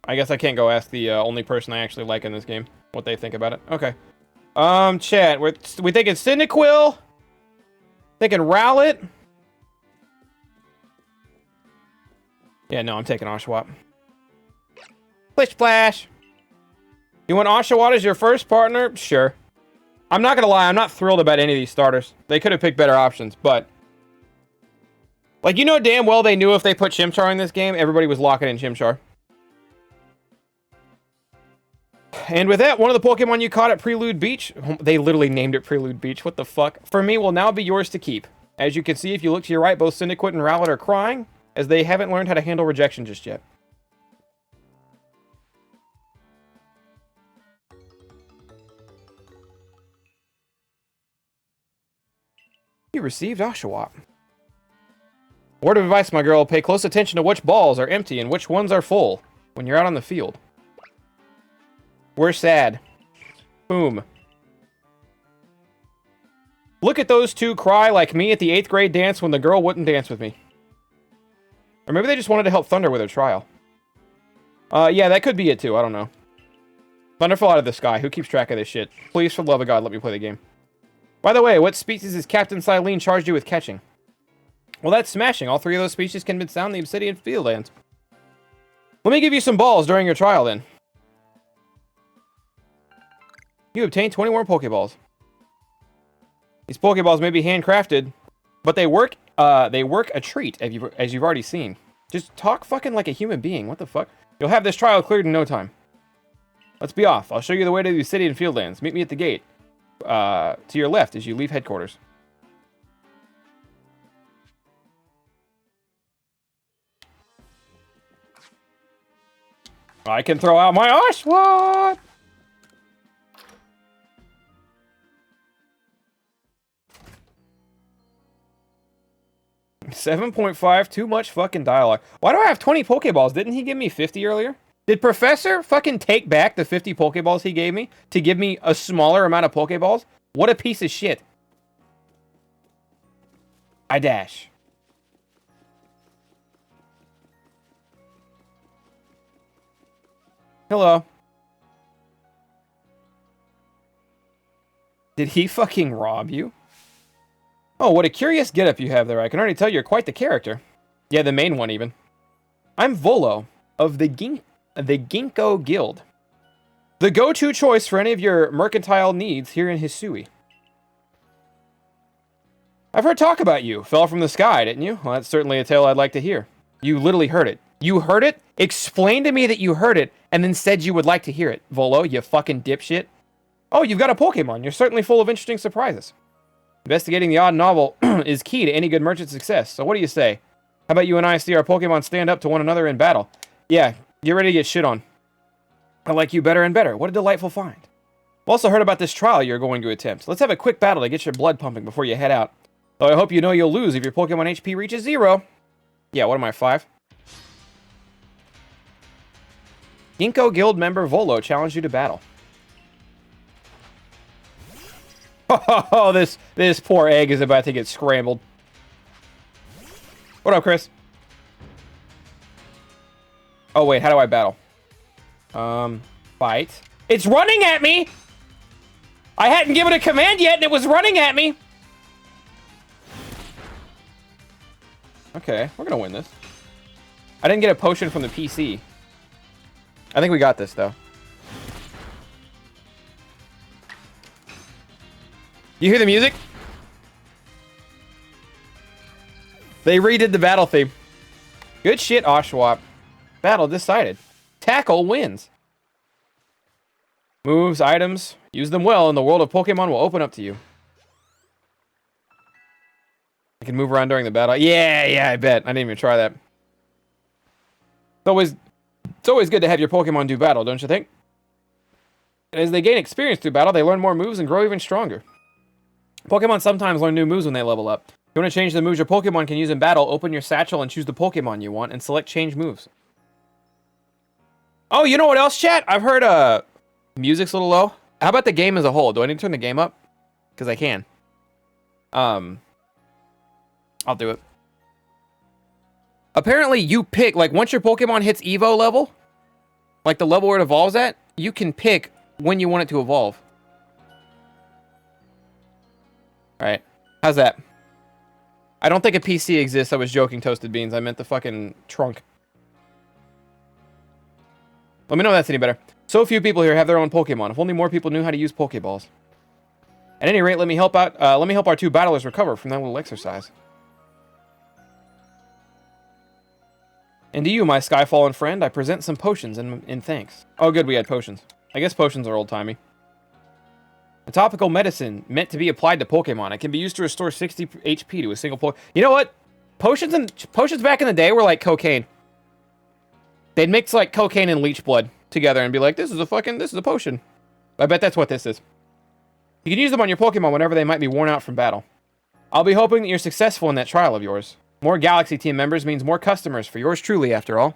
I guess I can't go ask the only person I actually like in this game what they think about it. Okay. Chat, we thinking Cyndaquil? Thinking Rowlet? Yeah, no, I'm taking Oshawott. Plish Splash! You want Oshawott as your first partner? Sure. I'm not gonna lie, I'm not thrilled about any of these starters. They could have picked better options, but... Like, you know damn well they knew if they put Chimchar in this game, everybody was locking in Chimchar. And with that, one of the Pokemon you caught at Prelude Beach, they literally named it Prelude Beach, what the fuck, for me will now be yours to keep. As you can see, if you look to your right, both Cyndaquil and Rowlet are crying, as they haven't learned how to handle rejection just yet. You received Oshawott. Word of advice, my girl, pay close attention to which balls are empty and which ones are full when you're out on the field. We're sad. Boom. Look at those two cry like me at the 8th grade dance when the girl wouldn't dance with me. Or maybe they just wanted to help Thunder with her trial. Yeah, that could be it too, I don't know. Thunder fell out of the sky, who keeps track of this shit? Please, for the love of God, let me play the game. By the way, what species is Captain Silene charged you with catching? Well, that's smashing. All 3 of those species can be found in the Obsidian Fieldlands. Let me give you some balls during your trial, then. You obtained 20 more Pokeballs. These Pokeballs may be handcrafted, but they work a treat, as you've already seen. Just talk fucking like a human being. What the fuck? You'll have this trial cleared in no time. Let's be off. I'll show you the way to the Obsidian Fieldlands. Meet me at the gate. To your left as you leave headquarters. I can throw out my Oshawott! 7.5, too much fucking dialogue. Why do I have 20 Pokeballs? Didn't he give me 50 earlier? Did Professor fucking take back the 50 Pokeballs he gave me to give me a smaller amount of Pokeballs? What a piece of shit. I dash. Hello. Did he fucking rob you? Oh, what a curious getup you have there. I can already tell you're quite the character. Yeah, the main one, even. I'm Volo, of the Ginkgo Guild. The go-to choice for any of your mercantile needs here in Hisui. I've heard talk about you. Fell from the sky, didn't you? Well, that's certainly a tale I'd like to hear. You literally heard it. You heard it? Explain to me that you heard it, and then said you would like to hear it. Volo, you fucking dipshit. Oh, you've got a Pokemon. You're certainly full of interesting surprises. Investigating the odd novel is key to any good merchant success. So what do you say? How about you and I see our Pokemon stand up to one another in battle? Yeah, get ready to get shit on. I like you better and better. What a delightful find. I've also heard about this trial you're going to attempt. Let's have a quick battle to get your blood pumping before you head out. Though I hope you know you'll lose if your Pokemon HP reaches 0. Yeah, what am I, 5? Ginkgo Guild member Volo challenged you to battle. Oh, this poor egg is about to get scrambled. What up, Chris? Oh, wait, how do I battle? Fight. It's running at me! I hadn't given a command yet, and it was running at me! Okay, we're gonna win this. I didn't get a potion from the PC. I think we got this, though. You hear the music? They redid the battle theme. Good shit, Oshawott. Battle decided. Tackle wins. Moves, items. Use them well, and the world of Pokemon will open up to you. I can move around during the battle. Yeah, I bet. I didn't even try that. It's always good to have your Pokemon do battle, don't you think? As they gain experience through battle, they learn more moves and grow even stronger. Pokemon sometimes learn new moves when they level up. If you want to change the moves your Pokemon can use in battle, open your satchel and choose the Pokemon you want, and select change moves. Oh, you know what else, chat? I've heard, music's a little low. How about the game as a whole? Do I need to turn the game up? Because I can. I'll do it. Apparently, you pick, like, once your Pokemon hits Evo level, like the level where it evolves at, you can pick when you want it to evolve. Alright. How's that? I don't think a PC exists. I was joking, Toasted Beans. I meant the fucking trunk. Let me know if that's any better. So few people here have their own Pokemon. If only more people knew how to use Pokeballs. At any rate, let me help out. Let me help our two battlers recover from that little exercise. And to you, my Skyfallen friend, I present some potions in thanks. Oh, good, we had potions. I guess potions are old-timey. A topical medicine meant to be applied to Pokemon. It can be used to restore 60 HP to a single Pokemon. You know what? Potions back in the day were like cocaine. They'd mix like cocaine and leech blood together and be like, this is a potion. I bet that's what this is. You can use them on your Pokemon whenever they might be worn out from battle. I'll be hoping that you're successful in that trial of yours. More Galaxy Team members means more customers for yours truly, after all.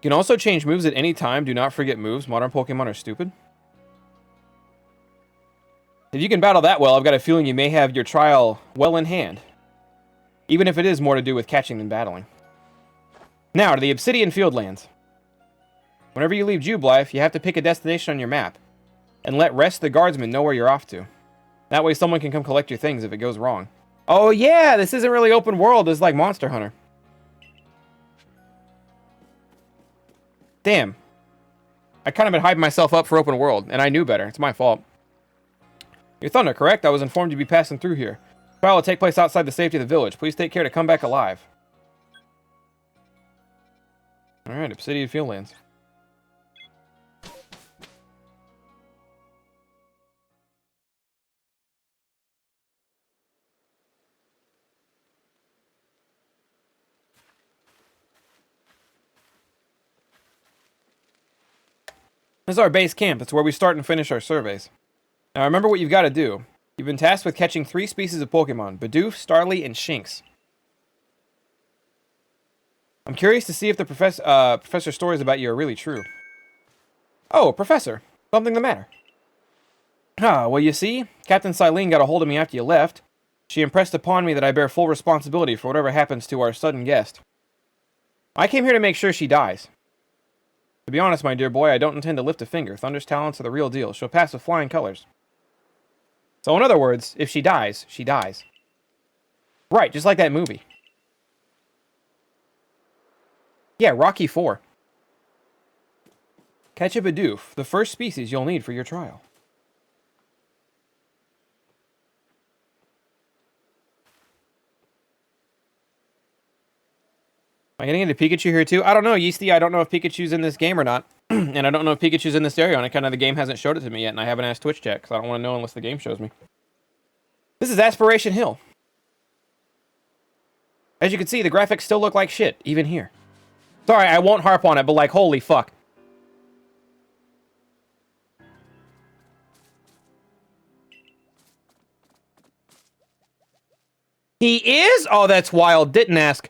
You can also change moves at any time. Do not forget moves. Modern Pokemon are stupid. If you can battle that well, I've got a feeling you may have your trial well in hand. Even if it is more to do with catching than battling. Now, to the Obsidian Fieldlands. Whenever you leave Jubilife, you have to pick a destination on your map. And let Rest the Guardsman know where you're off to. That way someone can come collect your things if it goes wrong. Oh yeah, this isn't really open world. It's like Monster Hunter. Damn. I kind of been hyping myself up for open world, and I knew better. It's my fault. You're Thunder, correct? I was informed you'd be passing through here. The trial will take place outside the safety of the village. Please take care to come back alive. Alright, Obsidian Fieldlands. This is our base camp. It's where we start and finish our surveys. Now remember what you've got to do. You've been tasked with catching 3 species of Pokemon. Bidoof, Starly, and Shinx. I'm curious to see if the professor's stories about you are really true. Oh, Professor. Something the matter? Ah, well you see, Captain Silene got a hold of me after you left. She impressed upon me that I bear full responsibility for whatever happens to our sudden guest. I came here to make sure she dies. To be honest, my dear boy, I don't intend to lift a finger. Thunder's talents are the real deal. She'll pass with flying colors. So in other words, if she dies, she dies. Right, just like that movie. Yeah, Rocky 4. Catch a Bidoof, the first species you'll need for your trial. Am I getting into Pikachu here too? I don't know, Yeasty. I don't know if Pikachu's in this game or not. And I don't know if Pikachu's in this area on account of the game hasn't showed it to me yet, and I haven't asked Twitch chat, because I don't want to know unless the game shows me. This is Aspiration Hill. As you can see, the graphics still look like shit, even here. Sorry, I won't harp on it, but like, holy fuck. He is? Oh, that's wild. Didn't ask.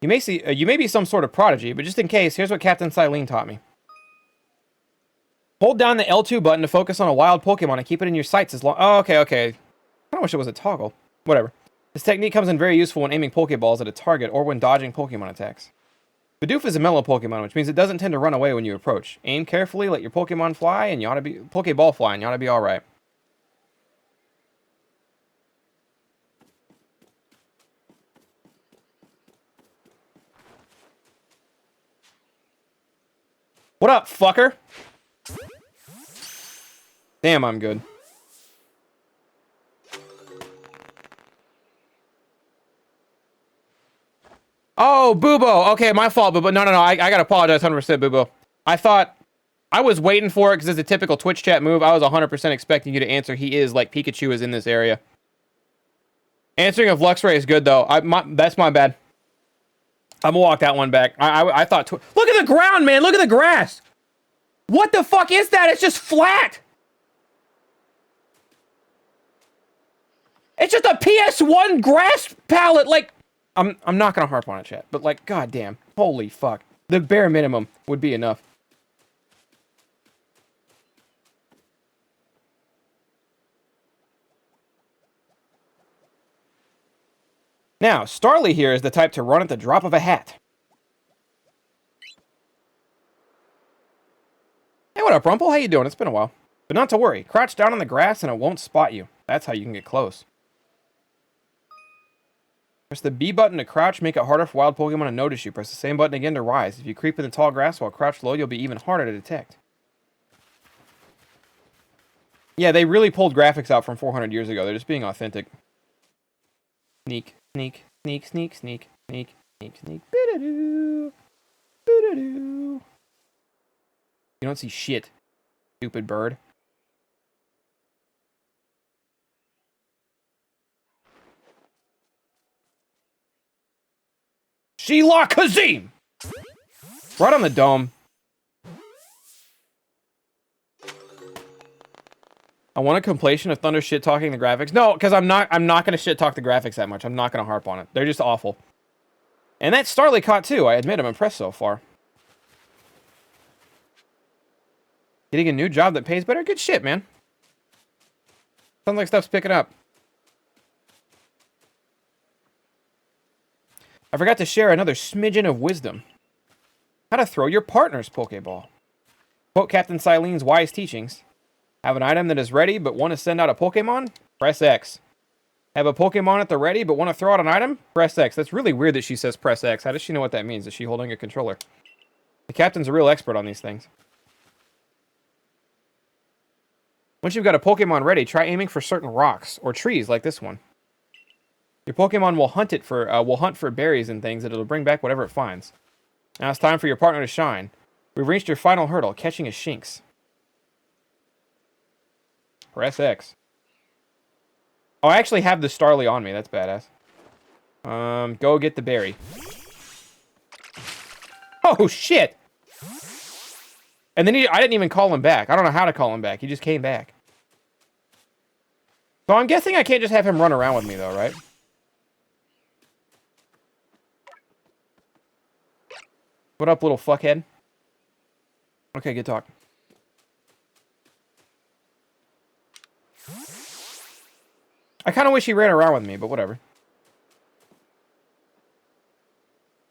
You may be some sort of prodigy, but just in case, here's what Captain Silene taught me. Hold down the L2 button to focus on a wild Pokemon and keep it in your sights as long... Oh, okay. I don't wish it was a toggle. Whatever. This technique comes in very useful when aiming Pokeballs at a target or when dodging Pokemon attacks. Bidoof is a mellow Pokemon, which means it doesn't tend to run away when you approach. Aim carefully, let your Pokemon fly, and you ought to be... Pokeball fly, and you ought to be alright. What up, fucker? Damn, I'm good. Oh, Boobo. Okay, my fault, Boobo. No. I gotta apologize 100%, Boobo. I thought... I was waiting for it because it's a typical Twitch chat move. I was 100% expecting you to answer he is like Pikachu is in this area. Answering of Luxray is good, though. That's my bad. I'm gonna walk that one back. I thought... Look at the ground, man! Look at the grass! What the fuck is that? It's just flat! It's just a PS1 grass palette, like... I'm not gonna harp on it, chat, but like, goddamn. Holy fuck. The bare minimum would be enough. Now, Starly here is the type to run at the drop of a hat. Hey, what up, Rumple? How you doing? It's been a while. But not to worry. Crouch down on the grass and it won't spot you. That's how you can get close. Press the B button to crouch, make it harder for wild Pokemon to notice you. Press the same button again to rise. If you creep in the tall grass while crouched low, you'll be even harder to detect. Yeah, they really pulled graphics out from 400 years ago. They're just being authentic. Sneak, sneak, sneak, sneak, sneak, sneak, sneak, sneak. Bidadoo, bidadoo. You don't see shit, stupid bird. Sheila Kazim! Right on the dome. I want a compilation of Thunder shit talking the graphics. No, because I'm not gonna shit talk the graphics that much. I'm not gonna harp on it. They're just awful. And that Starly caught too. I admit I'm impressed so far. Getting a new job that pays better? Good shit, man. Sounds like stuff's picking up. I forgot to share another smidgen of wisdom. How to throw your partner's Pokeball. Quote Captain Silene's wise teachings. Have an item that is ready but want to send out a Pokemon? Press X. Have a Pokemon at the ready but want to throw out an item? Press X. That's really weird that she says press X. How does she know what that means? Is she holding a controller? The captain's a real expert on these things. Once you've got a Pokemon ready, try aiming for certain rocks or trees like this one. Your Pokemon will hunt for berries and things that it'll bring back whatever it finds. Now it's time for your partner to shine. We've reached your final hurdle, catching a Shinx. Press X. Oh, I actually have the Starly on me. That's badass. Go get the berry. Oh, shit! And then I didn't even call him back. I don't know how to call him back. He just came back. So I'm guessing I can't just have him run around with me, though, right? What up, little fuckhead? Okay, good talk. I kind of wish he ran around with me, but whatever.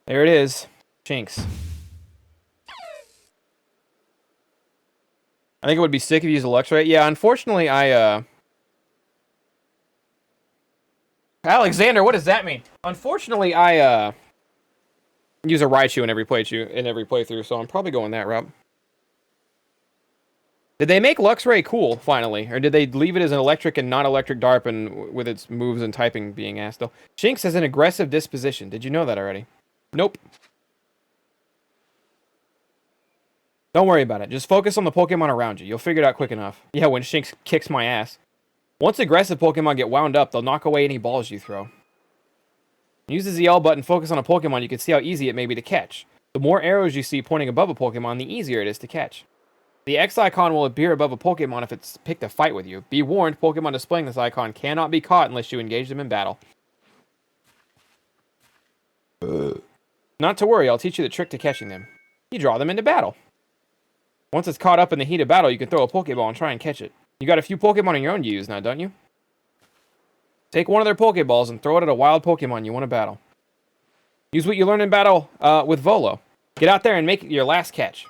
There it is. Shinx. I think it would be sick if you use a Luxray. Yeah, unfortunately, Alexander, what does that mean? Unfortunately, I use a Raichu in every playthrough, so I'm probably going that route. Did they make Luxray cool, finally? Or did they leave it as an electric and non-electric Darpin with its moves and typing being asked, though? Shinx has an aggressive disposition. Did you know that already? Nope. Don't worry about it. Just focus on the Pokemon around you. You'll figure it out quick enough. Yeah, when Shinx kicks my ass. Once aggressive Pokemon get wound up, they'll knock away any balls you throw. Use the ZL button, focus on a Pokemon, you can see how easy it may be to catch. The more arrows you see pointing above a Pokemon, the easier it is to catch. The X icon will appear above a Pokemon if it's picked a fight with you. Be warned, Pokemon displaying this icon cannot be caught unless you engage them in battle. Not to worry, I'll teach you the trick to catching them. You draw them into battle. Once it's caught up in the heat of battle, you can throw a Pokeball and try and catch it. You got a few Pokemon of your own to use now, don't you? Take one of their Pokeballs and throw it at a wild Pokemon you want to battle. Use what you learned in battle with Volo. Get out there and make it your last catch.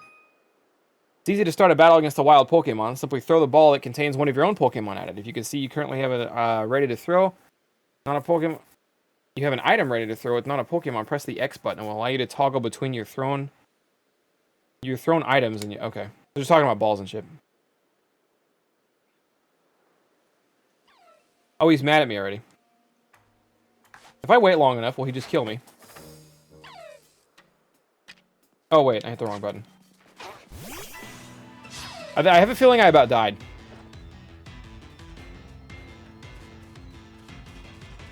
It's easy to start a battle against a wild Pokemon. Simply throw the ball that contains one of your own Pokemon at it. If you can see you currently have it ready to throw, not a Pokemon. You have an item ready to throw. It's not a Pokemon. Press the X button. It will allow you to toggle between your thrown You're throwing items and you... Okay. They're just talking about balls and shit. Oh, he's mad at me already. If I wait long enough, will he just kill me? Oh, wait. I hit the wrong button. I have a feeling I about died.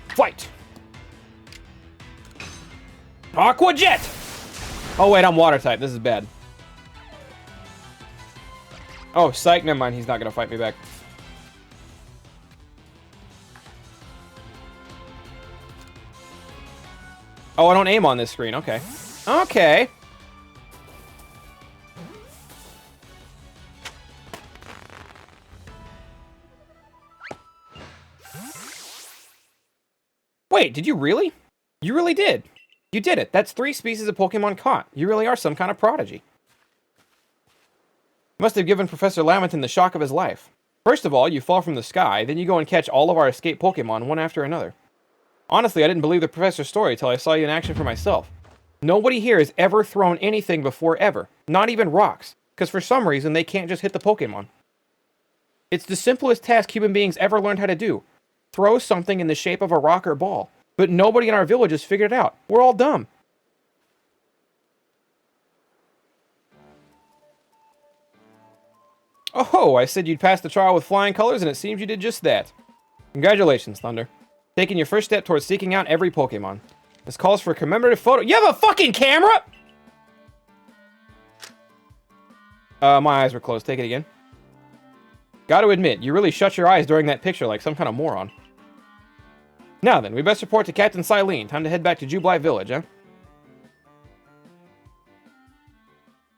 Fight! Aqua Jet! Oh, wait. I'm water type. This is bad. Oh, psych. Never mind. He's not going to fight me back. Oh, I don't aim on this screen. Okay. Okay. Wait, did you really? You really did. You did it. That's 3 species of Pokemon caught. You really are some kind of prodigy. Must have given Professor Lamenton the shock of his life. First of all, you fall from the sky, then you go and catch all of our escaped Pokemon one after another. Honestly, I didn't believe the professor's story till I saw you in action for myself. Nobody here has ever thrown anything before, ever. Not even rocks. Because for some reason, they can't just hit the Pokemon. It's the simplest task human beings ever learned how to do. Throw something in the shape of a rock or ball. But nobody in our village has figured it out. We're all dumb. Oh, I said you'd pass the trial with flying colors, and it seems you did just that. Congratulations, Thunder. Taking your first step towards seeking out every Pokemon. This calls for a commemorative photo. You have a fucking camera?! My eyes were closed. Take it again. Gotta admit, you really shut your eyes during that picture like some kind of moron. Now then, we best report to Captain Silene. Time to head back to Jubilife Village, huh?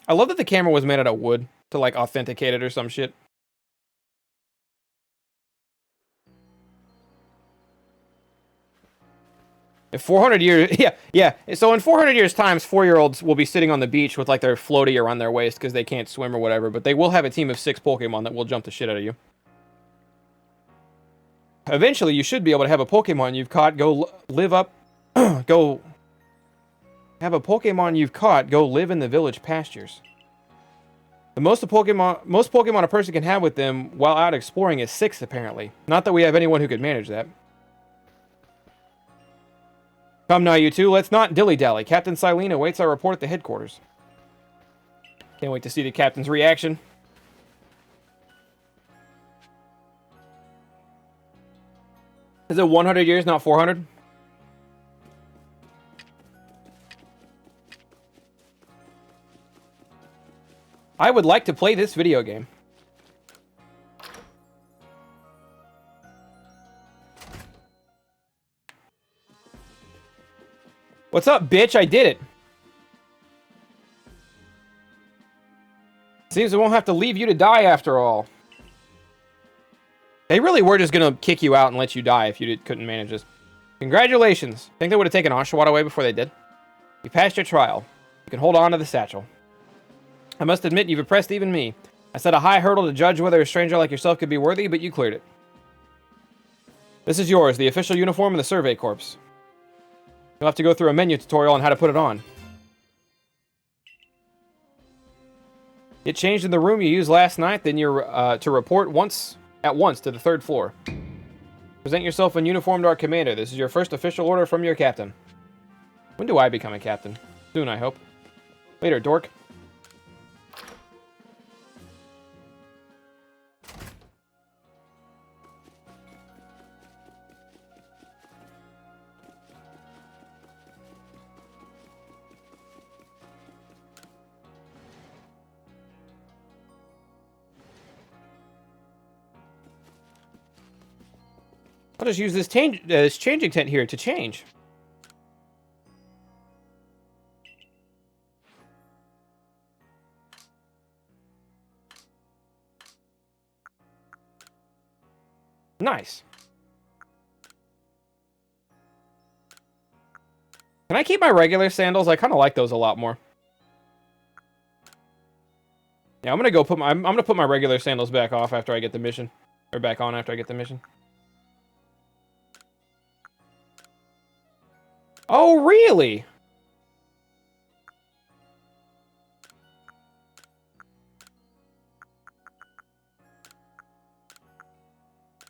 I love that the camera was made out of wood to, like, authenticate it or some shit. In 400 years, yeah. So in 400 years' times, 4-year-olds will be sitting on the beach with, like, their floaty around their waist because they can't swim or whatever, but they will have a team of 6 Pokemon that will jump the shit out of you. Eventually, you should be able to have a Pokemon you've caught go live up... go... Have a Pokemon you've caught go live in the village pastures. The most Pokemon a person can have with them while out exploring is 6, apparently. Not that we have anyone who could manage that. Come now, you two. Let's not dilly-dally. Captain Silene awaits our report at the headquarters. Can't wait to see the captain's reaction. Is it 100 years, not 400? I would like to play this video game. What's up, bitch? I did it. Seems I won't have to leave you to die after all. They really were just gonna kick you out and let you die if you couldn't manage this. Congratulations. Think they would have taken Oshawott away before they did? You passed your trial. You can hold on to the satchel. I must admit, you've impressed even me. I set a high hurdle to judge whether a stranger like yourself could be worthy, but you cleared it. This is yours, the official uniform of the Survey Corps. You'll have to go through a menu tutorial on how to put it on. Get changed in the room you used last night, then you're to report at once to the 3rd floor. Present yourself in uniform to our commander. This is your first official order from your captain. When do I become a captain? Soon, I hope. Later, dork. I'll just use this changing tent here to change. Nice. Can I keep my regular sandals? I kind of like those a lot more. Yeah, I'm gonna go I'm gonna put my regular sandals back off after I get the mission, or back on after I get the mission. Oh, really?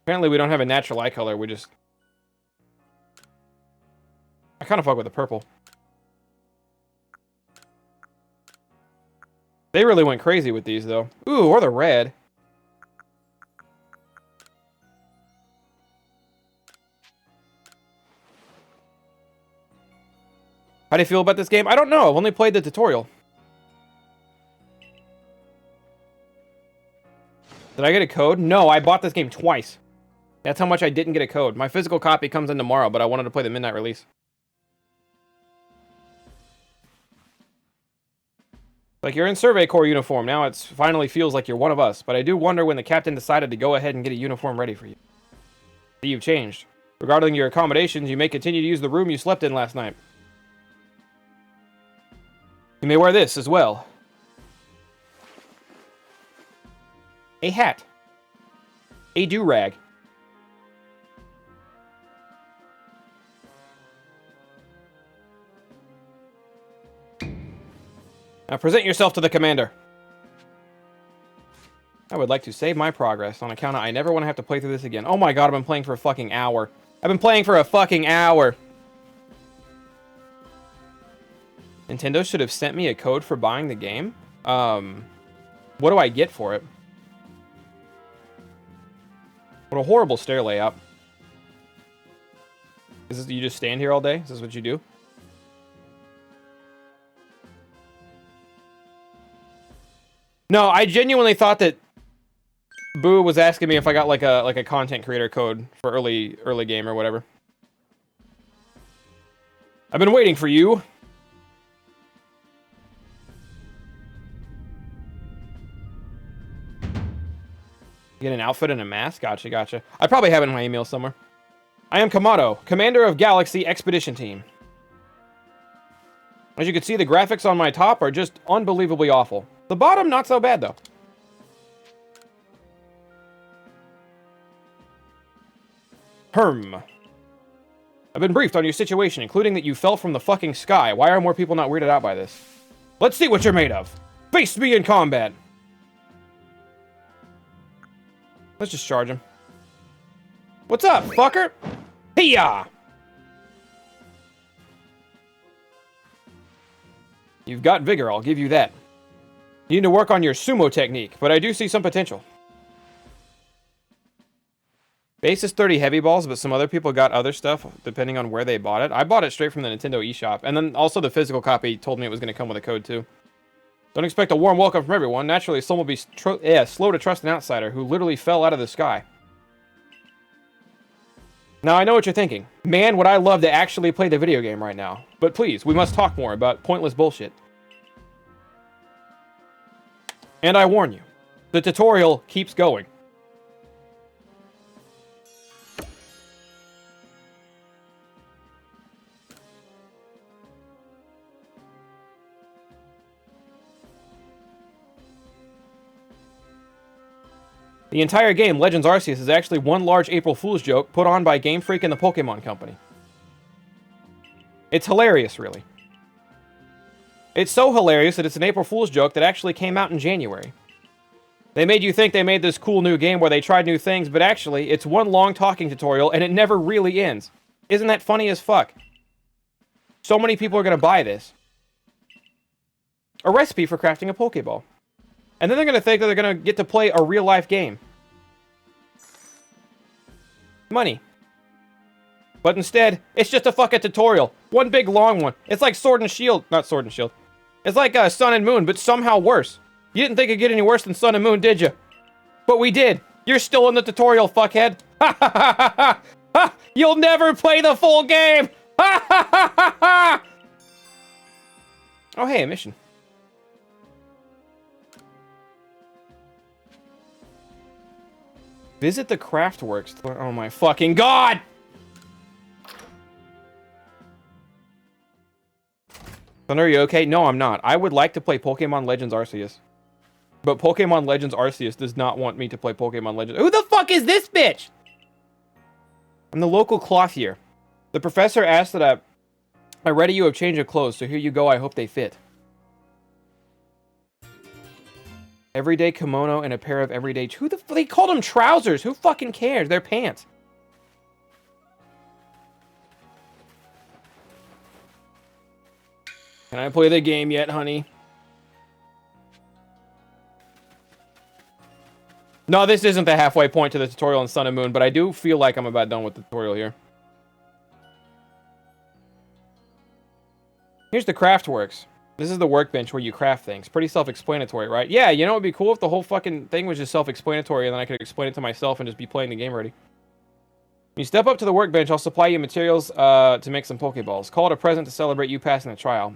Apparently we don't have a natural eye color, we just... I kind of fuck with the purple. They really went crazy with these, though. Ooh, or the red. How do you feel about this game? I don't know. I've only played the tutorial. Did I get a code? No, I bought this game twice. That's how much I didn't get a code. My physical copy comes in tomorrow, but I wanted to play the midnight release. Like, you're in Survey Corps uniform. Now it finally feels like you're one of us. But I do wonder when the captain decided to go ahead and get a uniform ready for you. You've changed. Regarding your accommodations, you may continue to use the room you slept in last night. You may wear this as well. A hat. A do-rag. Now present yourself to the commander. I would like to save my progress on account of I never want to have to play through this again. Oh my god, I've been playing for a fucking hour. I've been playing for a fucking hour. Nintendo should have sent me a code for buying the game. What do I get for it? What a horrible stair layout. Is this, you just stand here all day? Is this what you do? No, I genuinely thought that Boo was asking me if I got like a content creator code for early game or whatever. I've been waiting for you. Get an outfit and a mask? Gotcha, gotcha. I probably have it in my email somewhere. I am Kamado, commander of Galaxy Expedition Team. As you can see, the graphics on my top are just unbelievably awful. The bottom, not so bad, though. I've been briefed on your situation, including that you fell from the fucking sky. Why are more people not weirded out by this? Let's see what you're made of. Face me in combat. Let's just charge him. What's up, fucker? Hey-ya! You've got vigor, I'll give you that. You need to work on your sumo technique, but I do see some potential. Base is 30 heavy balls, but some other people got other stuff, depending on where they bought it. I bought it straight from the Nintendo eShop, and then also the physical copy told me it was going to come with a code, too. Don't expect a warm welcome from everyone. Naturally, some will be slow to trust an outsider who literally fell out of the sky. Now, I know what you're thinking. Man, would I love to actually play the video game right now. But please, we must talk more about pointless bullshit. And I warn you, the tutorial keeps going. The entire game, Legends Arceus, is actually one large April Fool's joke put on by Game Freak and the Pokemon Company. It's hilarious, really. It's so hilarious that it's an April Fool's joke that actually came out in January. They made you think they made this cool new game where they tried new things, but actually, it's one long talking tutorial and it never really ends. Isn't that funny as fuck? So many people are going to buy this. A recipe for crafting a Pokeball. And then they're going to think that they're going to get to play a real-life game. Money. But instead, it's just a fucking tutorial. One big long one. It's like Sword and Shield. Not Sword and Shield. It's like Sun and Moon, but somehow worse. You didn't think it'd get any worse than Sun and Moon, did you? But we did. You're still in the tutorial, fuckhead. Ha ha ha ha ha! Ha! You'll never play the full game! Ha ha ha ha ha! Oh, hey, a mission. Visit the Craftworks. Oh my fucking god! Thunder, are you okay? No, I'm not. I would like to play Pokemon Legends Arceus. But Pokemon Legends Arceus does not want me to play Pokemon Legends. Who the fuck is this bitch? I'm the local clothier. The professor asked that I ready you a change of clothes, so here you go. I hope they fit. Everyday kimono and a pair of everyday... They called them trousers. Who fucking cares? They're pants. Can I play the game yet, honey? No, this isn't the halfway point to the tutorial in Sun and Moon, but I do feel like I'm about done with the tutorial here. Here's the craft works. This is the workbench where you craft things. Pretty self-explanatory, right? Yeah, you know, it'd be cool if the whole fucking thing was just self-explanatory and then I could explain it to myself and just be playing the game already. When you step up to the workbench, I'll supply you materials to make some Pokeballs. Call it a present to celebrate you passing the trial.